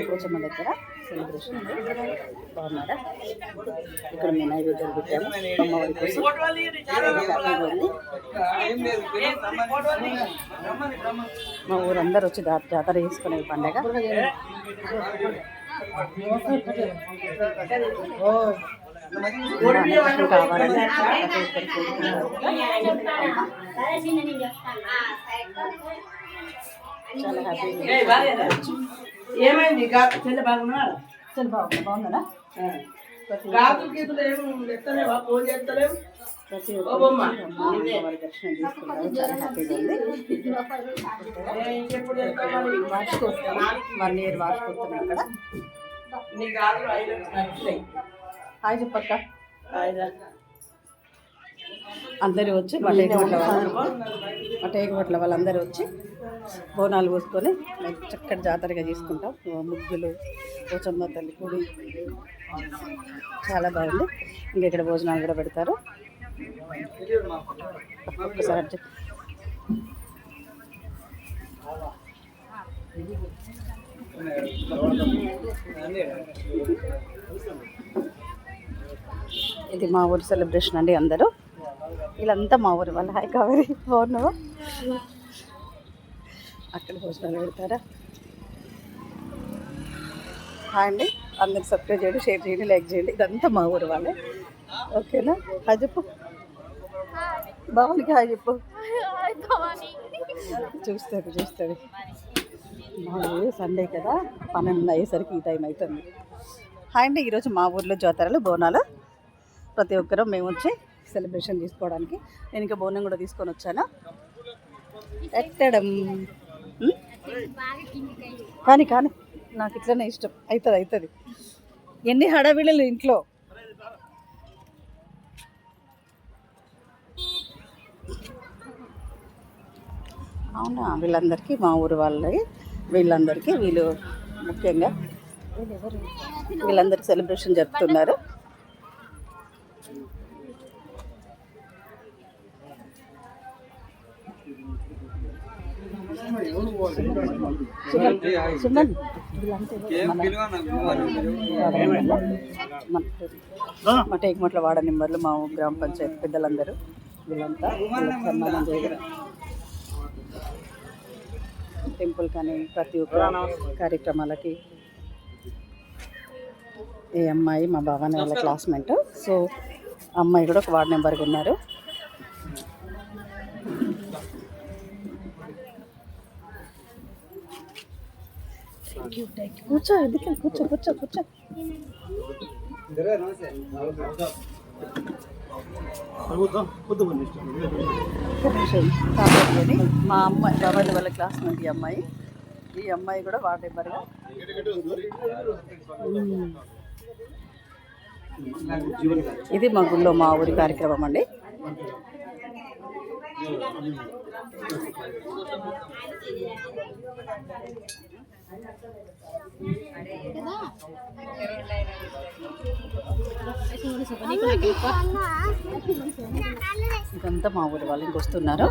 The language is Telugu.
పోచమ్మ దగ్గర సెలబ్రేషన్ బాగున్నారా? ఇక్కడ మీ నైవేద్యాలు పెట్టాము అమ్మవారి కోసం. మా ఊరందరూ వచ్చి జాతర చేసుకునే పండగ. కావాలని చాలా హ్యాపీగా. ఏమైంది? బాగున్నారా? బాగుందా? ప్రతి ఒక్కరు దర్శనం తీసుకున్నారు. చాలా హ్యాపీగా ఉంది. వాష్ కొడుతున్నాం, 1 year వాష్ కొడుతున్నాం. ఇక్కడ హాయ్ చెప్పక్క. అందరూ వచ్చి మటేకపట్ల వాళ్ళందరూ వచ్చి బోనాలు పోసుకొని చక్కటి జాతరగా చేసుకుంటాం. ముగ్గులు, పోచమ్మ తల్లి గుడి చాలా బాగుంది. ఇంకా ఇక్కడ భోజనాలు కూడా పెడతారు. ఒక్కసారి ఇది మా ఊరు సెలబ్రేషన్ అండి. అందరూ వీళ్ళంతా మా ఊరు వాళ్ళు. హాయ్ కావేరి, బాగున్నావా? అక్కడ భోజనాలు పెడతారా? హాయ్ అండి. అందరికి సబ్స్క్రైబ్ చేయండి, షేర్ చేయండి, లైక్ చేయండి. ఇదంతా మా ఊరు వాళ్ళే. ఓకేనా? హాయ్ చెప్పు. బాగుంది. హాయ్ చెప్పు. చూస్తుంది. మా ఊరు సండే కదా, 12 అయ్యేసరికి ఈ టైం అవుతుంది. హాయ్ అండి. ఈరోజు మా ఊర్లో జాతరలు, బోనాలు. ప్రతి ఒక్కరూ మేము వచ్చి సెలబ్రేషన్ తీసుకోవడానికి. నేను ఇంకా బోనం కూడా తీసుకొని వచ్చాను. ఎట్టడం కానీ నాకు ఇట్లనే ఇష్టం. అవుతుంది. ఎన్ని హడావిడులు ఇంట్లో. అవునా? వీళ్ళందరికీ మా ఊరు వాళ్ళకి, వీళ్ళందరికీ వీళ్ళు ముఖ్యంగా వీళ్ళందరికీ సెలబ్రేషన్ జరుపుతున్నారు. సుమన్ మా టేకుమట్ల వార్డు నెంబర్లు, మా గ్రామ పంచాయతీ పెద్దలందరూ వీళ్ళంతా సన్మానం చేయడం. టెంపుల్ కానీ ప్రతి ఒక్క కార్యక్రమాలకి. ఈ అమ్మాయి మా బాబానే వాళ్ళ క్లాస్మేట్. సో అమ్మాయి కూడా ఒక వార్డు నెంబర్గా ఉన్నారు. కూర్చో, ఎందుకు కూర్చో. మా అమ్మాయి బాబాయ్ వాళ్ళ క్లాస్మేట్ ఈ అమ్మాయి కూడా వార్డు నెంబర్గా. ఇది మా గుళ్ళో మా ఊరి కార్యక్రమం అండి. ఇదంతా మా ఊరి వాళ్ళు ఇంకొస్తున్నారు.